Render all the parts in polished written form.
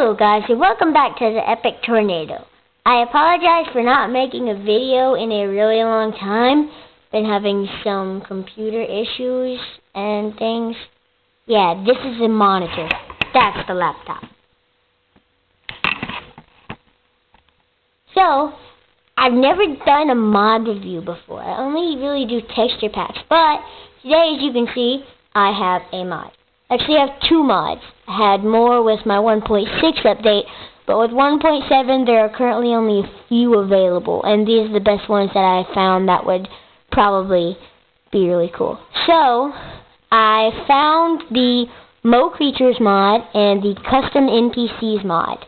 Hello guys, and welcome back to the Epic Tornado. I apologize for not making a video in a really long time. Been having some computer issues and things. Yeah, this is the monitor. That's the laptop. So, I've never done a mod review before. I only really do texture packs. But today, as you can see, I have a mod. Actually, I have two mods. I had more with my 1.6 update, but with 1.7, there are currently only a few available, and these are the best ones that I found that would probably be really cool. So, I found the Mo Creatures mod and the Custom NPCs mod.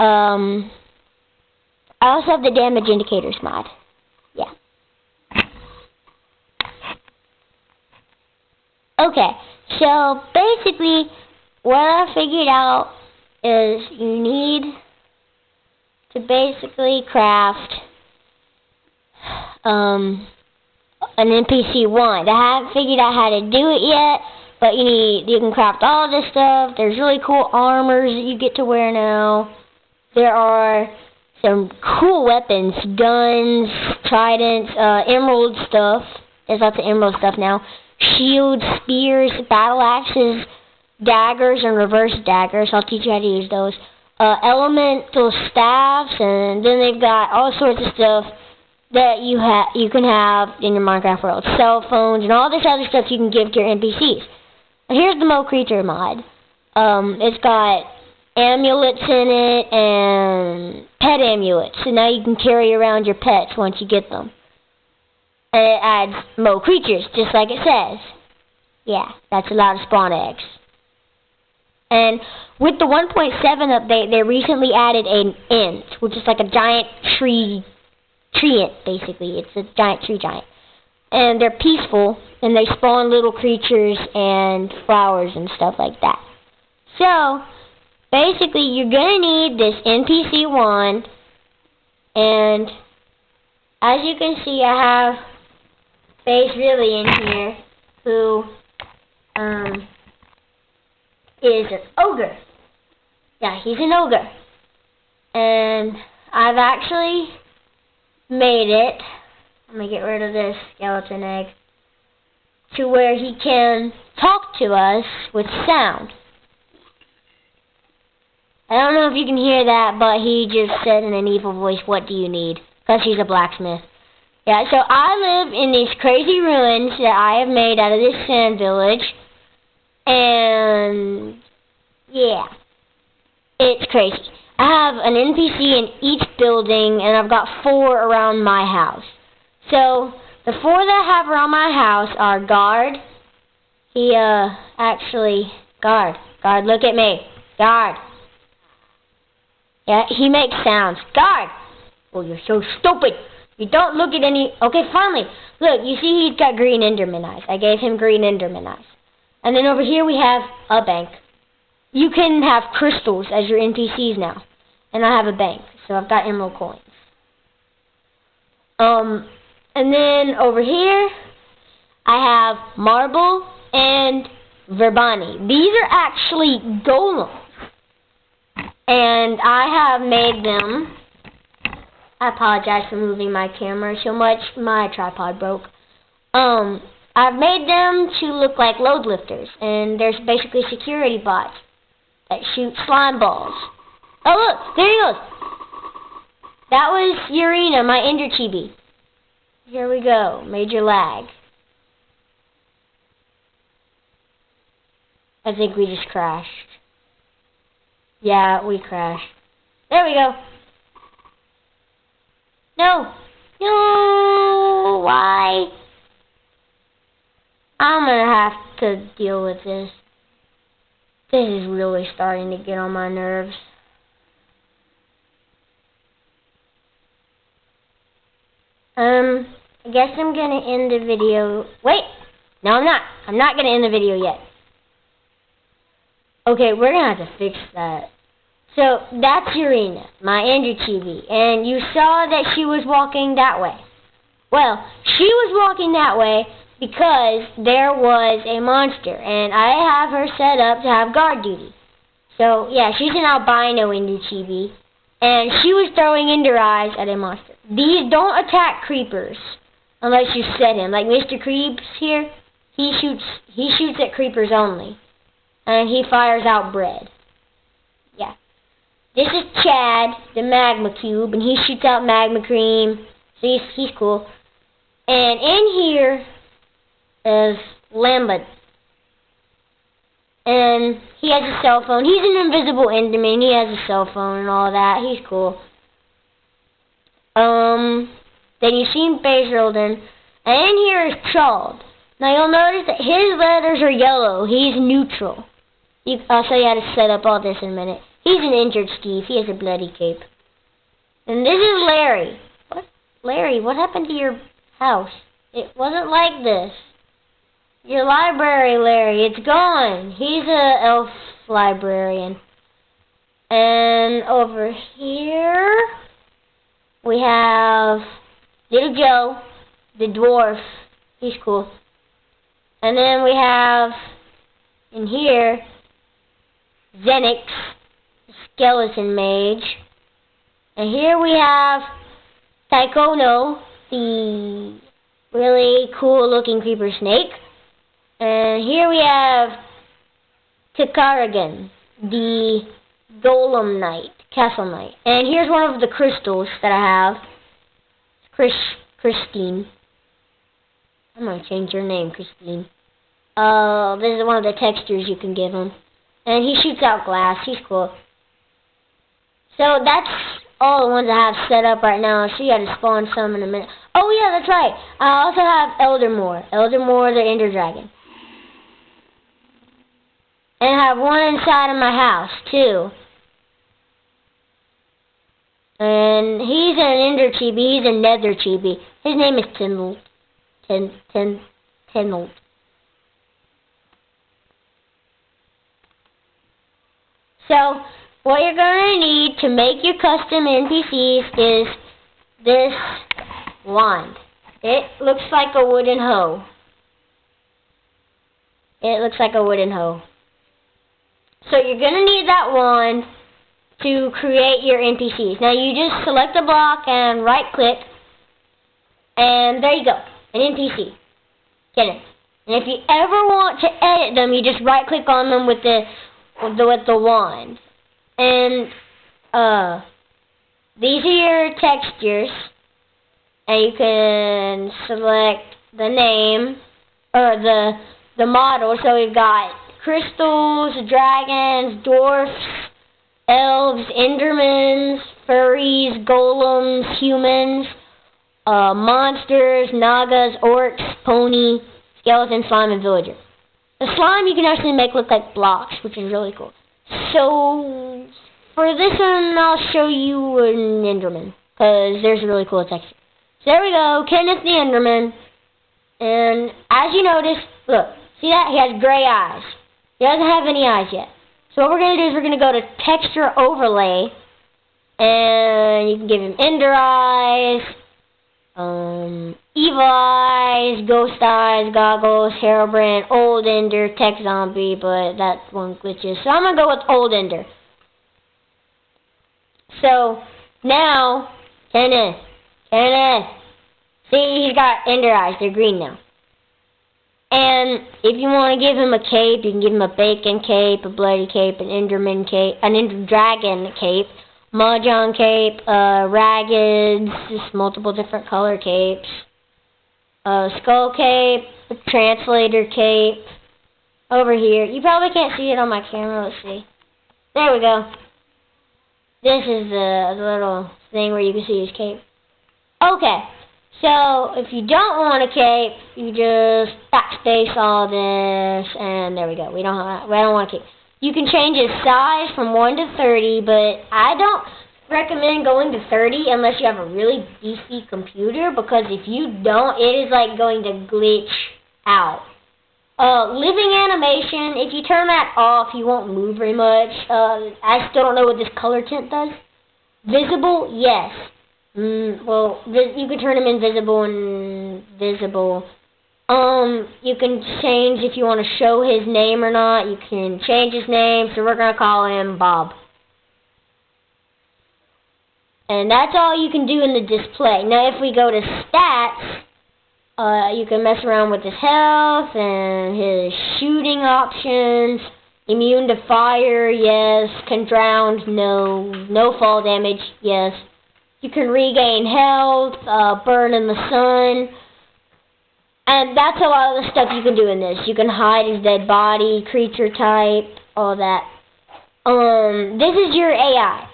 I also have the Damage Indicators mod. Yeah. Okay. So, basically, what I figured out is you need to basically craft an NPC wand. I haven't figured out how to do it yet, but you can craft all this stuff. There's really cool armors that you get to wear now. There are some cool weapons, guns, tridents, emerald stuff. There's lots of emerald stuff now. Shields, spears, battle axes, daggers, and reverse daggers. I'll teach you how to use those. Elemental staffs, and then they've got all sorts of stuff that you can have in your Minecraft world. Cell phones and all this other stuff you can give to your NPCs. And here's the Mo Creature mod. It's got amulets in it and pet amulets, so now you can carry around your pets once you get them. And it adds Mo Creatures, just like it says. Yeah, that's allowed to spawn eggs. And with the 1.7 update, they recently added an ant, which is like a giant tree ant, basically. It's a giant tree giant. And they're peaceful, and they spawn little creatures and flowers and stuff like that. So, basically, you're going to need this NPC wand, and as you can see, I have Face Really in here, who is an ogre. Yeah, he's an ogre. And I've actually made it, let me get rid of this skeleton egg, to where he can talk to us with sound. I don't know if you can hear that, but he just said in an evil voice, "What do you need?" Because he's a blacksmith. Yeah, so I live in these crazy ruins that I have made out of this sand village. And, yeah, it's crazy. I have an NPC in each building, and I've got 4 around my house. So, the 4 that I have around my house are Guard. Guard, look at me. Guard. Yeah, he makes sounds. Guard! Oh, you're so stupid. You don't look at any... Okay, finally. Look, you see he's got green Enderman eyes. I gave him green Enderman eyes. And then over here we have a bank. You can have crystals as your NPCs now. And I have a bank, so I've got emerald coins. And then over here, I have marble and verbani. These are actually golems. And I have made them... I apologize for moving my camera so much. My tripod broke. I've made them to look like load lifters, and there's basically security bots that shoot slime balls. Oh look, there he goes. That was Urina, my Ender Chibi. Here we go, major lag. I think we just crashed. Yeah, we crashed. There we go. No, why? I'm gonna have to deal with this. This is really starting to get on my nerves. I guess I'm gonna end the video. Wait! No, I'm not. I'm not gonna end the video yet. Okay, we're gonna have to fix that. So, that's Urina, my Ender Chibi, and you saw that she was walking that way. Well, she was walking that way because there was a monster, and I have her set up to have guard duty. So, yeah, she's an albino Ender chibi. And she was throwing Ender eyes at a monster. These don't attack creepers unless you set him. Like Mr. Creeps here, he shoots at creepers only. And he fires out bread. Yeah. This is Chad, the magma cube, and he shoots out magma cream. So he's cool. And in here is Lambert. And he has a cell phone. He's an invisible Enderman. He has a cell phone and all that. He's cool. Then you see Basilden. And in here is Chald. Now you'll notice that his letters are yellow. He's neutral. I'll show you how to set up all this in a minute. He's an injured Steve. He has a bloody cape. And this is Larry. What? Larry, what happened to your house? It wasn't like this. Your library, Larry, it's gone. He's a elf librarian. And over here, we have Little Joe, the dwarf. He's cool. And then we have, in here, Zenix, the skeleton mage. And here we have Tychono, the really cool-looking creeper snake. And here we have Tikaragan, the golem knight, castle knight. And here's one of the crystals that I have. Christine. I'm going to change your name, Christine. This is one of the textures you can give him. And he shoots out glass. He's cool. So that's all the ones I have set up right now. I'll show you how to spawn some in a minute. Oh yeah, that's right. I also have Eldermore. Eldermore the Ender Dragon. And I have one inside of my house, too. And he's an Ender chibi. He's a Nether chibi. His name is Tinold. Tinold. So, what you're going to need to make your custom NPCs is this wand. It looks like a wooden hoe. It looks like a wooden hoe. So you're going to need that wand to create your NPCs. Now you just select a block and right click, and there you go, an NPC. Get it? And if you ever want to edit them, you just right click on them with the wand. And these are your textures, and you can select the name or the model. So we've got crystals, dragons, dwarfs, elves, endermans, furries, golems, humans, monsters, nagas, orcs, pony, skeleton, slime, and villager. The slime you can actually make look like blocks, which is really cool. So, for this one, I'll show you an enderman, because there's a really cool texture. So there we go, Kenneth the Enderman. And as you notice, look, see that? He has gray eyes. He doesn't have any eyes yet. So what we're going to do is we're going to go to Texture Overlay, and you can give him Ender Eyes, Evil Eyes, Ghost Eyes, Goggles, Herobrine, Old Ender, Tech Zombie, but that one glitches. So I'm going to go with Old Ender. So now, Kenneth, see, he's got Ender Eyes. They're green now. And if you want to give him a cape, you can give him a bacon cape, a bloody cape, an Enderman cape, an Ender Dragon cape, Mahjong cape, raggeds, just multiple different color capes, skull cape, a translator cape. Over here, you probably can't see it on my camera. Let's see. There we go. This is the little thing where you can see his cape. Okay. So, if you don't want a cape, you just backspace all this, and there we go. We don't want a cape. You can change his size from 1 to 30, but I don't recommend going to 30 unless you have a really beefy computer, because if you don't, it is like going to glitch out. Living animation, if you turn that off, you won't move very much. I still don't know what this color tint does. Visible, yes. Well, you can turn them invisible and visible. You can change if you want to show his name or not. You can change his name, so we're gonna call him Bob. And that's all you can do in the display. Now, if we go to stats, you can mess around with his health and his shooting options. Immune to fire, yes. Can drown, no. No fall damage, yes. You can regain health, burn in the sun. And that's a lot of the stuff you can do in this. You can hide his dead body, creature type, all that. This is your AI.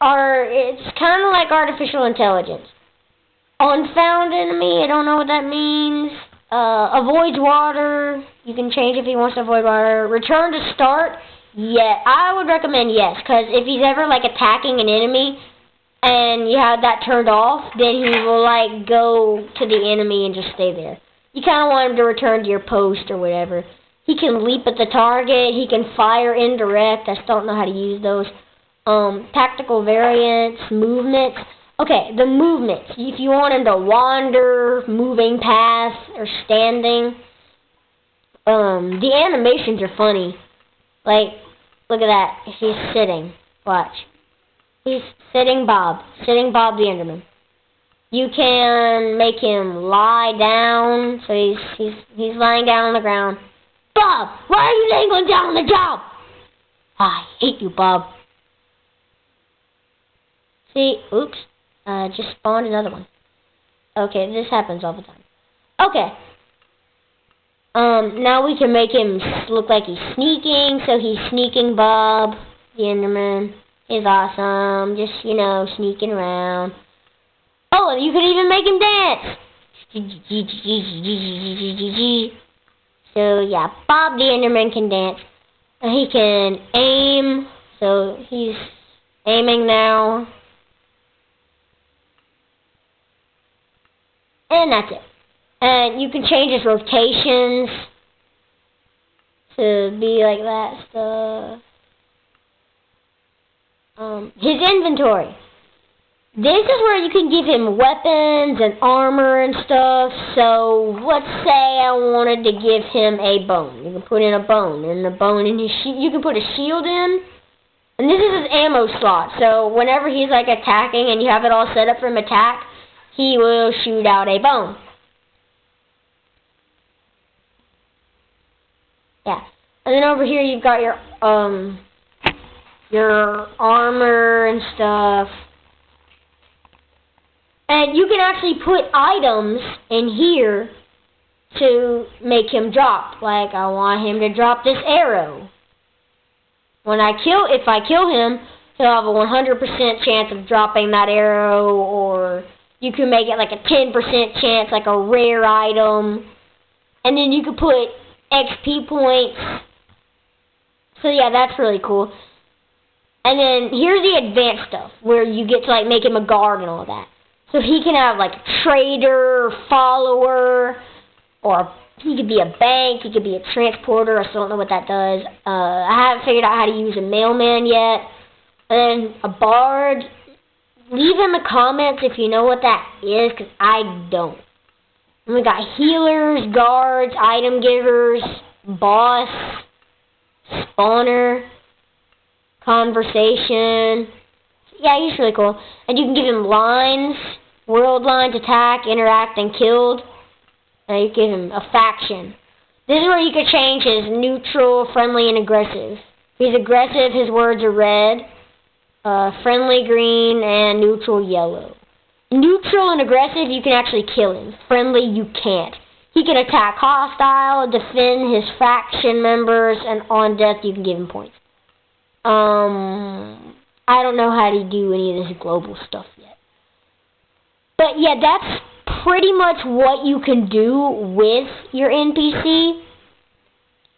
It's kind of like artificial intelligence. Unfound enemy, I don't know what that means. Avoids water. You can change if he wants to avoid water. Return to start. Yeah, I would recommend yes, because if he's ever like attacking an enemy and you have that turned off, then he will like go to the enemy and just stay there. You kind of want him to return to your post or whatever. He can leap at the target. He can fire indirect. I still don't know how to use those. Tactical variants, movements. Okay, the movements. If you want him to wander, moving past, or standing, the animations are funny. Like, look at that. He's sitting. Watch. He's sitting Bob. Sitting Bob the Enderman. You can make him lie down. So he's lying down on the ground. Bob, why are you laying down on the job? I hate you, Bob. See, oops. Just spawned another one. Okay, this happens all the time. Okay. Now we can make him look like he's sneaking, so he's sneaking Bob, the Enderman. He's awesome, just, sneaking around. Oh, and you can even make him dance! So, yeah, Bob the Enderman can dance. He can aim, so he's aiming now. And that's it. And you can change his rotations to be like that stuff. His inventory. This is where you can give him weapons and armor and stuff. So let's say I wanted to give him a bone. You can put in a bone, and the bone in his you can put a shield in. And this is his ammo slot. So whenever he's like attacking and you have it all set up for him to attack, he will shoot out a bone. Yeah. And then over here you've got your armor and stuff. And you can actually put items in here to make him drop. Like, I want him to drop this arrow. If I kill him, he'll have a 100% chance of dropping that arrow, or you can make it like a 10% chance, like a rare item. And then you can put XP points. So yeah, that's really cool. And then here's the advanced stuff, where you get to like make him a guard and all that. So he can have like a trader, follower, or he could be a bank, he could be a transporter. I still don't know what that does. I haven't figured out how to use a mailman yet. And then a bard. Leave in the comments if you know what that is, because I don't. And we got healers, guards, item givers, boss, spawner, conversation. Yeah, he's really cool. And you can give him lines, world lines, attack, interact, and killed. And you give him a faction. This is where you can change his neutral, friendly, and aggressive. If he's aggressive, his words are red. Friendly green, and neutral yellow. Neutral and aggressive, you can actually kill him. Friendly, you can't. He can attack hostile, defend his faction members, and on death, you can give him points. I don't know how to do any of this global stuff yet. But yeah, that's pretty much what you can do with your NPC.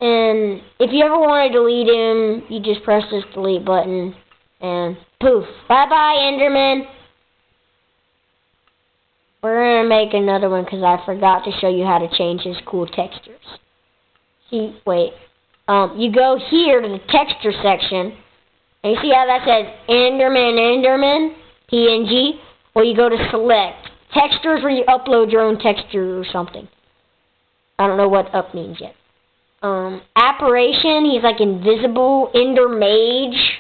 And if you ever want to delete him, you just press this delete button. And poof. Bye-bye, Enderman. We're going to make another one because I forgot to show you how to change his cool textures. See, wait. You go here to the texture section. And you see how that says Enderman, PNG? Or you go to select textures where you upload your own texture or something. I don't know what up means yet. Apparition, he's like invisible. Ender Mage,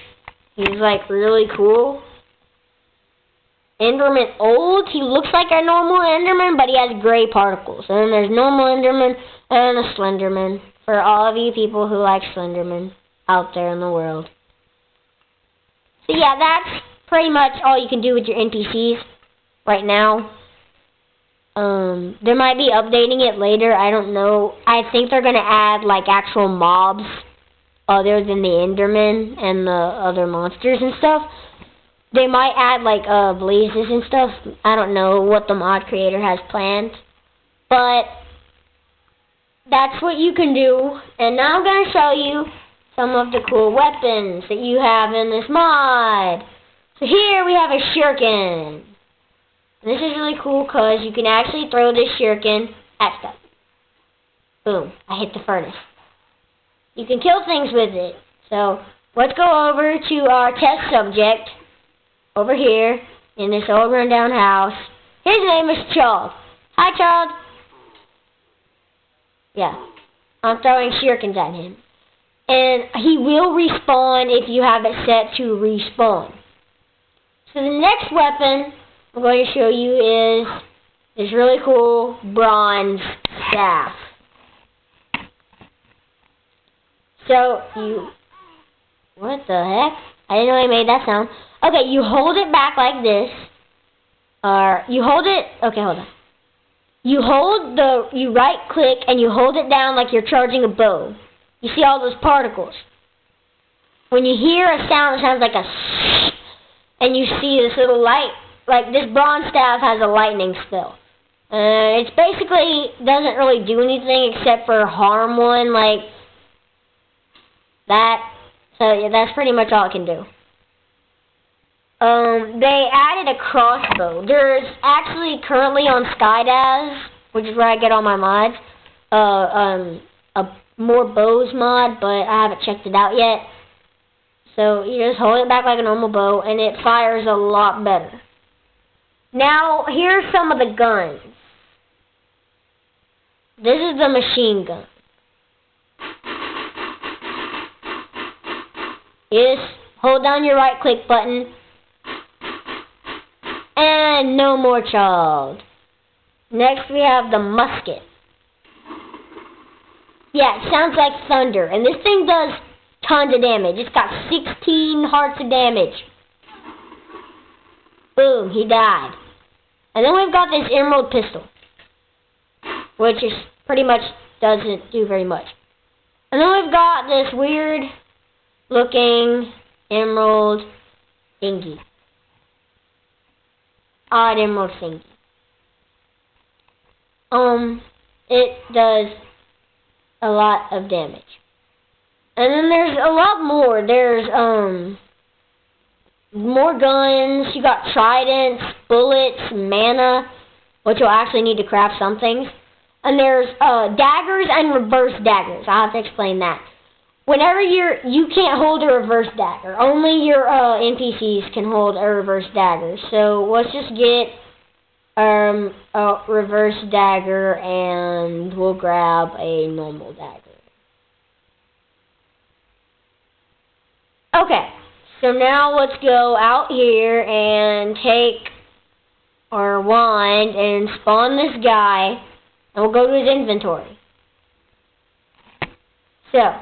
he's like really cool. Enderman Old, he looks like a normal Enderman, but he has gray particles. And then there's normal Enderman and a Slenderman. For all of you people who like Slenderman out there in the world. So yeah, that's pretty much all you can do with your NPCs right now. They might be updating it later, I don't know. I think they're going to add like actual mobs other than the Enderman and the other monsters and stuff. They might add like blazes and stuff. I don't know what the mod creator has planned. But that's what you can do. And now I'm going to show you some of the cool weapons that you have in this mod. So here we have a shuriken. And this is really cool because you can actually throw this shuriken at stuff. Boom. I hit the furnace. You can kill things with it. So let's go over to our test subject over here in this old rundown house. His name is Child. Hi, Child. Yeah. I'm throwing shurikens at him. And he will respawn if you have it set to respawn. So the next weapon I'm going to show you is this really cool bronze staff. So what the heck? I didn't know I made that sound. Okay, you hold it back like this. Okay, hold on. You right click and you hold it down like you're charging a bow. You see all those particles. When you hear a sound, it sounds like a and you see this little light, like this bronze staff has a lightning spell. It's basically doesn't really do anything except for harm one, like that. So yeah, that's pretty much all it can do. They added a crossbow. There's actually currently on Skydaz, which is where I get all my mods, a more bows mod, but I haven't checked it out yet. So you just hold it back like a normal bow, and it fires a lot better. Now, here's some of the guns. This is the machine gun. You just hold down your right click button, and no more child. Next we have the musket. Yeah, it sounds like thunder, and this thing does tons of damage. It's got 16 hearts of damage. Boom, he died. And then we've got this emerald pistol, which is pretty much doesn't do very much. And then we've got this weird looking emerald thingy. Odd emerald thingy. It does a lot of damage. And then there's a lot more. There's more guns. You got tridents, bullets, mana, which you'll actually need to craft some things. And there's daggers and reverse daggers. I'll have to explain that. Whenever you can't hold a reverse dagger. Only your NPCs can hold a reverse dagger. So let's just get a reverse dagger and we'll grab a normal dagger. Okay, so now let's go out here and take our wand and spawn this guy, and we'll go to his inventory. So,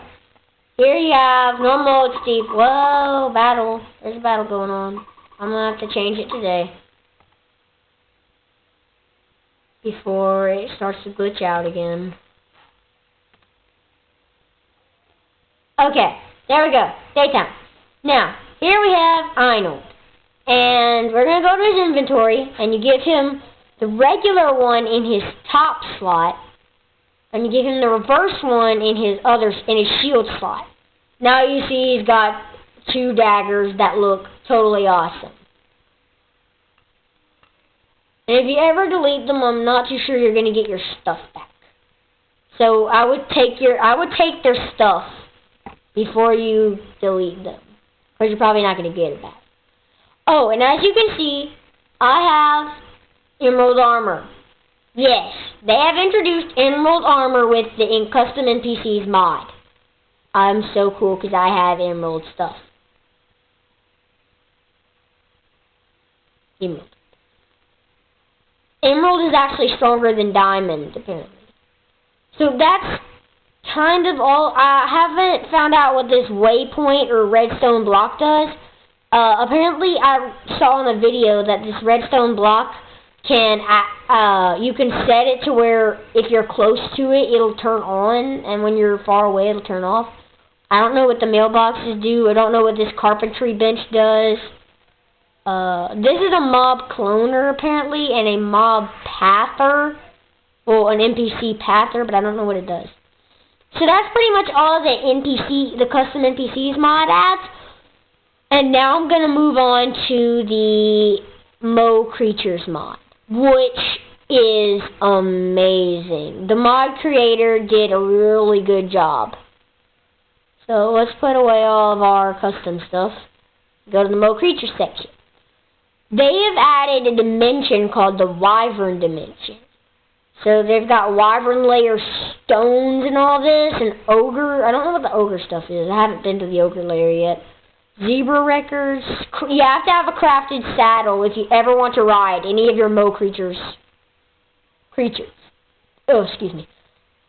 here you have normal, steep, whoa, battle. There's a battle going on. I'm going to have to change it today before it starts to glitch out again. Okay, there we go, daytime. Now, here we have Arnold, and we're going to go to his inventory, and you give him the regular one in his top slot, and you give him the reverse one in his shield slot. Now you see he's got 2 daggers that look totally awesome. And if you ever delete them, I'm not too sure you're going to get your stuff back. So I would take their stuff before you delete them, because you're probably not going to get it back. Oh, and as you can see, I have emerald armor. Yes, they have introduced Emerald Armor with the Custom NPCs mod. I'm so cool because I have Emerald stuff. Emerald. Emerald is actually stronger than Diamond, apparently. So that's kind of all. I haven't found out what this waypoint or redstone block does. Apparently, I saw in a video that this redstone block can, you can set it to where if you're close to it, it'll turn on, and when you're far away, it'll turn off. I don't know what the mailboxes do. I don't know what this carpentry bench does. This is a mob cloner, apparently, and a mob pather. Well, an NPC pather, but I don't know what it does. So that's pretty much all the custom NPCs mod adds. And now I'm going to move on to the Mo Creatures mod, which is amazing. The mod creator did a really good job. So let's put away all of our custom stuff. Go to the Mo Creatures section. They have added a dimension called the Wyvern dimension. So they've got Wyvern layer stones and all this, and Ogre. I don't know what the Ogre stuff is. I haven't been to the Ogre layer yet. Zebra records. You have to have a crafted saddle if you ever want to ride any of your Mo creatures. Oh, excuse me.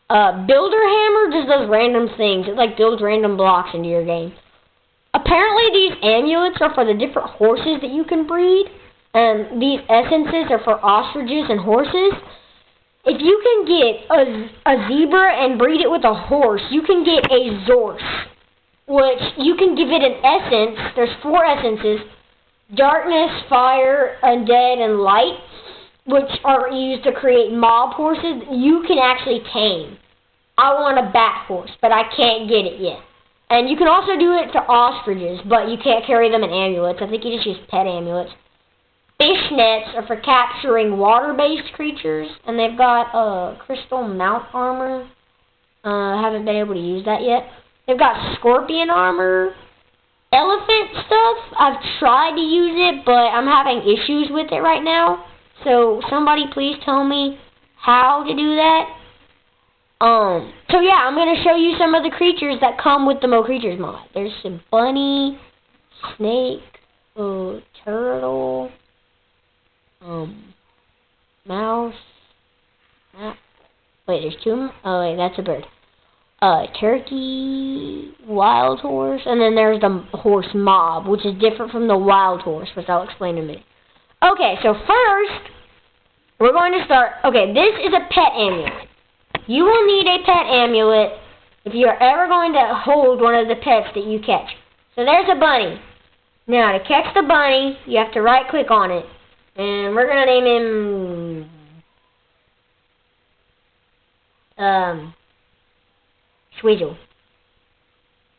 Builder hammer just does random things. It like builds random blocks into your game. Apparently these amulets are for the different horses that you can breed. And these essences are for ostriches and horses. If you can get a zebra and breed it with a horse, you can get a Zorse, which you can give it an essence. There's 4 essences: darkness, fire, undead, and light, which are used to create mob horses you can actually tame. I want a bat horse, but I can't get it yet. And you can also do it to ostriches, but you can't carry them in amulets. I think you just use pet amulets. Fish nets are for capturing water-based creatures, and they've got crystal mount armor. I haven't been able to use that yet. They've got scorpion armor. Elephant stuff, I've tried to use it, but I'm having issues with it right now. So somebody please tell me how to do that. So yeah, I'm going to show you some of the creatures that come with the Mo Creatures mod. There's some bunny, snake, turtle, mouse. Wait, there's 2. Oh wait, that's a bird. Turkey, wild horse, and then there's the horse mob, which is different from the wild horse, which I'll explain in a minute. Okay, so first, we're going to start. Okay, this is a pet amulet. You will need a pet amulet if you're ever going to hold one of the pets that you catch. So there's a bunny. Now, to catch the bunny, you have to right-click on it. And we're going to name him Swizzle.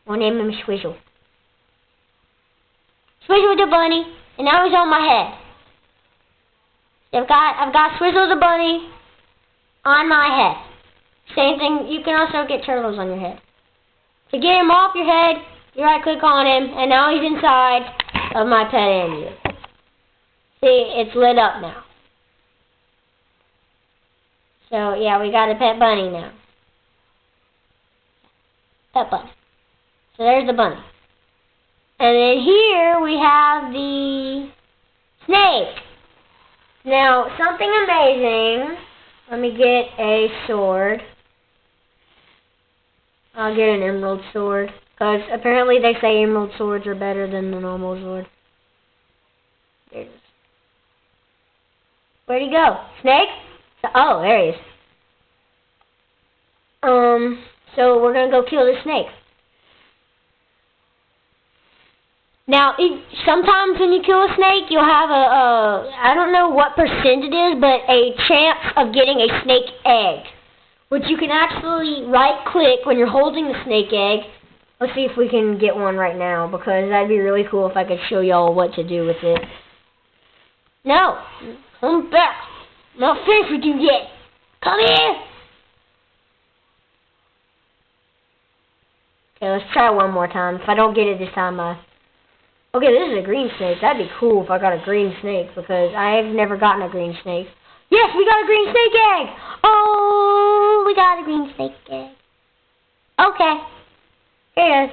We'll name him Swizzle. Swizzle the bunny, and now he's on my head. I've got Swizzle the bunny on my head. Same thing, you can also get turtles on your head. To get him off your head, you right click on him, and now he's inside of my pet amulet. See, it's lit up now. So yeah, we got a pet bunny now. Pet bunny. So there's the bunny. And then here we have the snake. Now, something amazing. Let me get a sword. I'll get an emerald sword. Because apparently they say emerald swords are better than the normal sword. There it is. Where'd he go? Snake? Oh, there he is. So we're going to go kill the snake. Now, sometimes when you kill a snake, you'll have I don't know what percent it is, but a chance of getting a snake egg. Which you can actually right-click when you're holding the snake egg. Let's see if we can get one right now, because that'd be really cool if I could show y'all what to do with it. No! Come back! I'm not finished with you yet! Come here! Okay, let's try one more time. If I don't get it this time, Okay, this is a green snake. That'd be cool if I got a green snake, because I've never gotten a green snake. Yes, we got a green snake egg! Oh, we got a green snake egg. Okay. Here it is.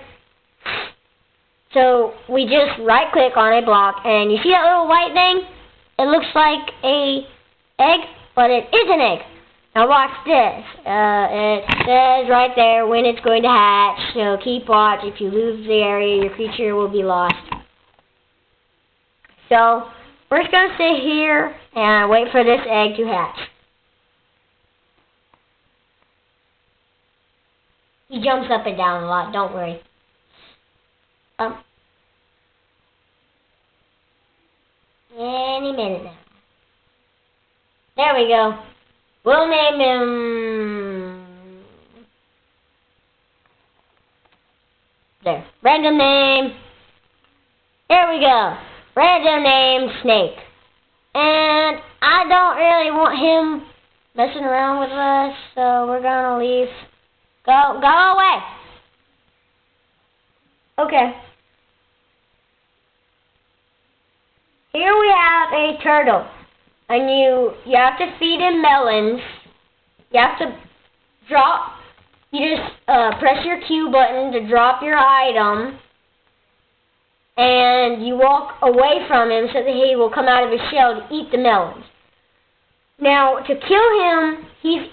So, we just right-click on a block, and you see that little white thing? It looks like a egg, but it is an egg. Now watch this. It says right there when it's going to hatch, so keep watch. If you lose the area, your creature will be lost. So, we're just going to sit here and wait for this egg to hatch. He jumps up and down a lot, don't worry. Any minute now. There we go. We'll name him... There. Random name. Here we go. Random name Snake. And I don't really want him messing around with us, so we're gonna leave. Go away. Okay. Here we have a turtle. And you have to feed him melons. You have to you just press your Q button to drop your item. And you walk away from him so that he will come out of his shell to eat the melons. Now, to kill him, he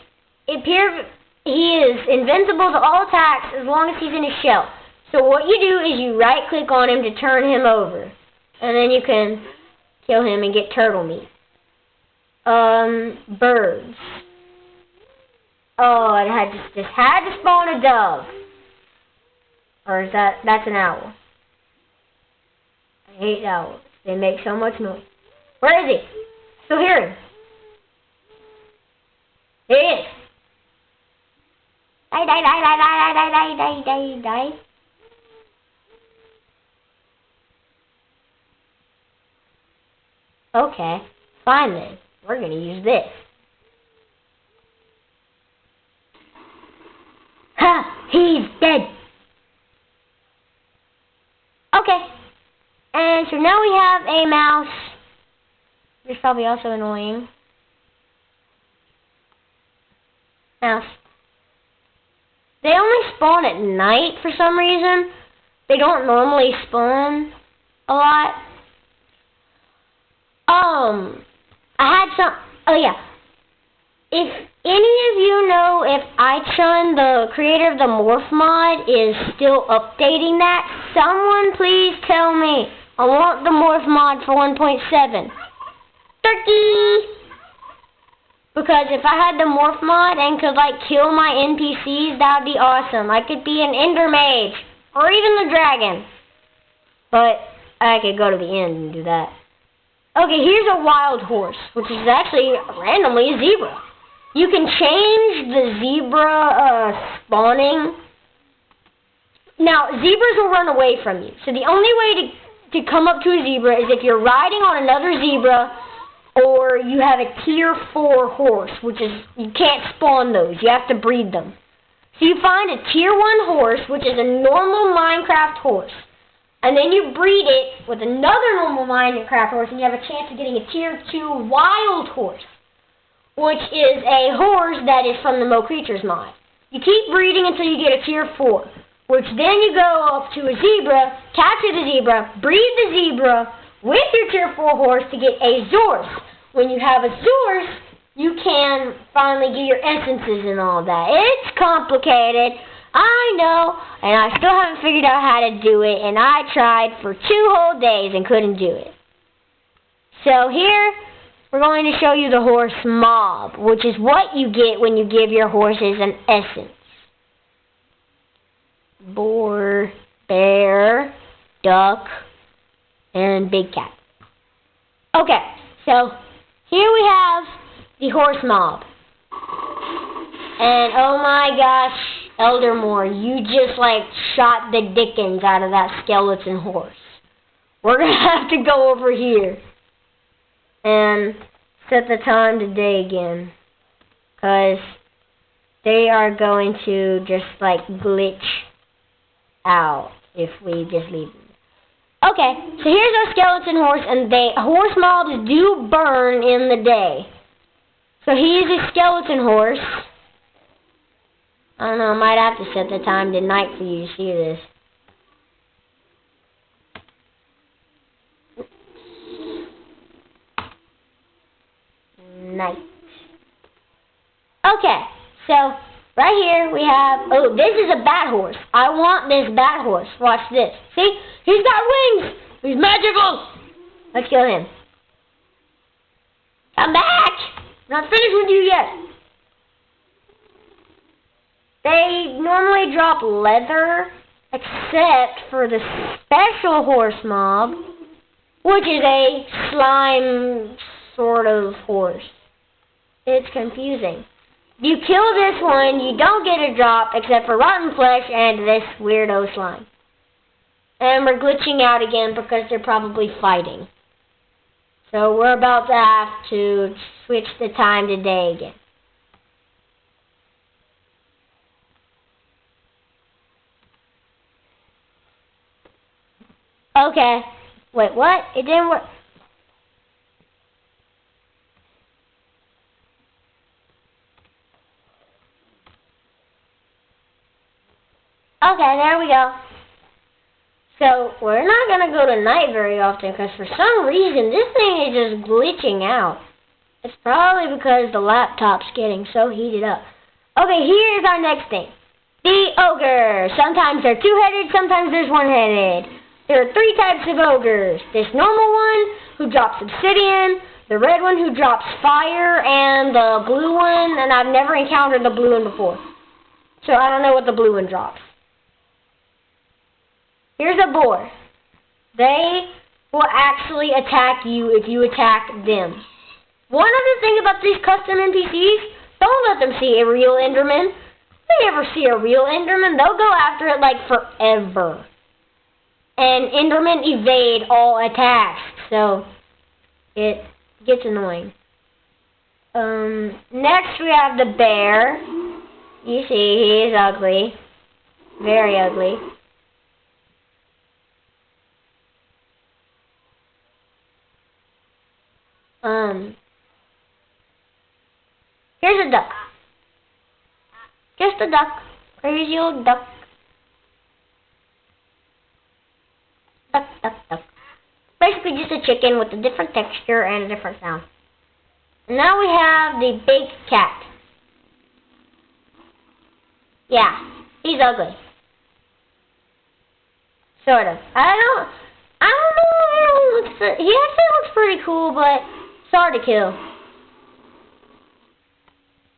is invincible to all attacks as long as he's in his shell. So what you do is you right-click on him to turn him over. And then you can kill him and get turtle meat. Birds. Oh, I just had to spawn a dove. Or is that's an owl. I hate owls. They make so much noise. Where is he? Still hear him. There he is. Die. Okay, fine then. We're gonna use this. Ha! He's dead! Okay. And so now we have a mouse. It's probably also annoying. Mouse. They only spawn at night for some reason. They don't normally spawn a lot. If any of you know if iChun, the creator of the Morph mod, is still updating that, someone please tell me. I want the Morph mod for 1.7. Turkey! Because if I had the Morph mod and could, kill my NPCs, that would be awesome. I could be an Ender Mage. Or even the Dragon. But I could go to the end and do that. Okay, here's a wild horse, which is actually randomly a zebra. You can change the zebra spawning. Now, zebras will run away from you. So the only way to come up to a zebra is if you're riding on another zebra or you have a tier 4 horse, which is, you can't spawn those. You have to breed them. So you find a tier 1 horse, which is a normal Minecraft horse. And then you breed it with another normal Minecraft horse, and you have a chance of getting a tier 2 wild horse, which is a horse that is from the Mo Creatures mod. You keep breeding until you get a tier 4, which then you go up to a zebra, capture the zebra, breed the zebra with your tier 4 horse to get a Zorse. When you have a Zorse, you can finally get your essences and all that. It's complicated. I know, and I still haven't figured out how to do it, and I tried for 2 whole days and couldn't do it. So here, we're going to show you the horse mob, which is what you get when you give your horses an essence. Boar, bear, duck, and big cat. Okay, so here we have the horse mob. And oh my gosh, Eldermore, you just shot the dickens out of that skeleton horse. We're going to have to go over here and set the time to day again, because they are going to just glitch out if we just leave them. Okay, so here's our skeleton horse, and horse mobs do burn in the day. So he is a skeleton horse. I don't know, I might have to set the time to night for you to see this. Night. Okay, so right here we have, oh, this is a bat horse. I want this bat horse. Watch this. See? He's got wings. He's magical. Let's kill him. Come back. I'm not finished with you yet. They normally drop leather, except for the special horse mob, which is a slime sort of horse. It's confusing. You kill this one, you don't get a drop except for rotten flesh and this weirdo slime. And we're glitching out again because they're probably fighting. So we're about to have to switch the time to day again. Okay. Wait, what? It didn't work. Okay, there we go. So, we're not going to go to night very often because for some reason this thing is just glitching out. It's probably because the laptop's getting so heated up. Okay, here's our next thing. The ogre. Sometimes they're two-headed, sometimes there's one-headed. There are three types of ogres. This normal one who drops obsidian, the red one who drops fire, and the blue one, and I've never encountered the blue one before. So I don't know what the blue one drops. Here's a boar. They will actually attack you if you attack them. One other thing about these custom NPCs, don't let them see a real Enderman. If they ever see a real Enderman, they'll go after it like forever. And Endermen evade all attacks, so it gets annoying. Next we have the bear. You see, he is ugly. Very ugly. Here's a duck. Just a duck. Crazy old duck. Duck, duck, duck. Basically just a chicken with a different texture and a different sound. And now we have the big cat. Yeah, he's ugly. Sort of. I don't know. He actually looks pretty cool, but it's hard to kill.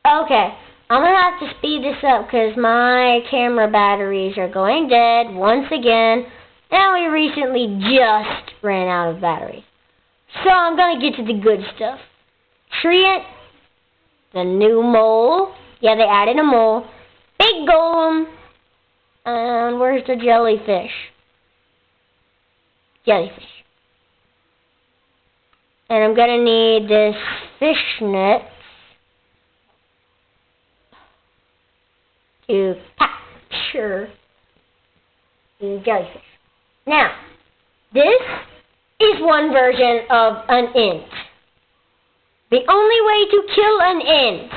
Okay, I'm going to have to speed this up because my camera batteries are going dead once again. And we recently just ran out of batteries. So I'm going to get to the good stuff. Treant, the new mole. Yeah, they added a mole. Big golem. And where's the jellyfish? Jellyfish. And I'm going to need this fishnet to capture the jellyfish. Now, this is one version of an int. The only way to kill an int,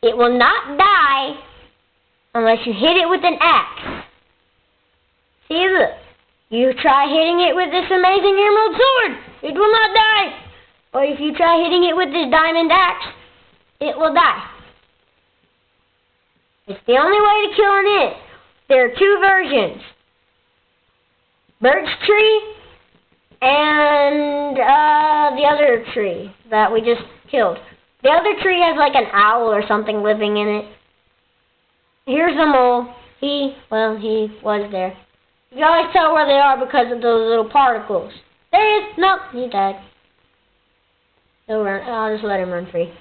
it will not die unless you hit it with an axe. See, look. You try hitting it with this amazing emerald sword, it will not die. Or if you try hitting it with this diamond axe, it will die. It's the only way to kill an int. There are two versions. Birch tree and the other tree that we just killed. The other tree has like an owl or something living in it. Here's the mole. He was there. You can always tell where they are because of those little particles. There he is. Nope, he died. He'll run. I'll just let him run free.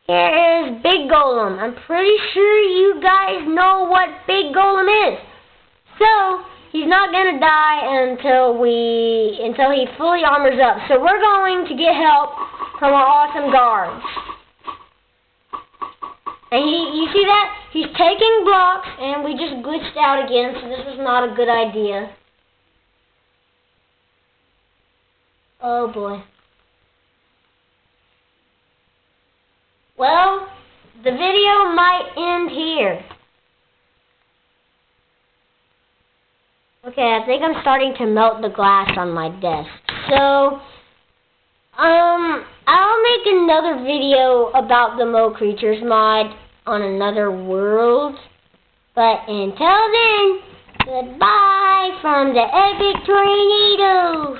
Here is Big Golem. I'm pretty sure you guys know what Big Golem is. So he's not gonna die until he fully armors up. So we're going to get help from our awesome guards. And you see that? He's taking blocks, and we just glitched out again, so this was not a good idea. Oh boy. Well, the video might end here. Okay, I think I'm starting to melt the glass on my desk. So, I'll make another video about the Mo Creatures mod on another world. But until then, goodbye from the Epic Tornadoes.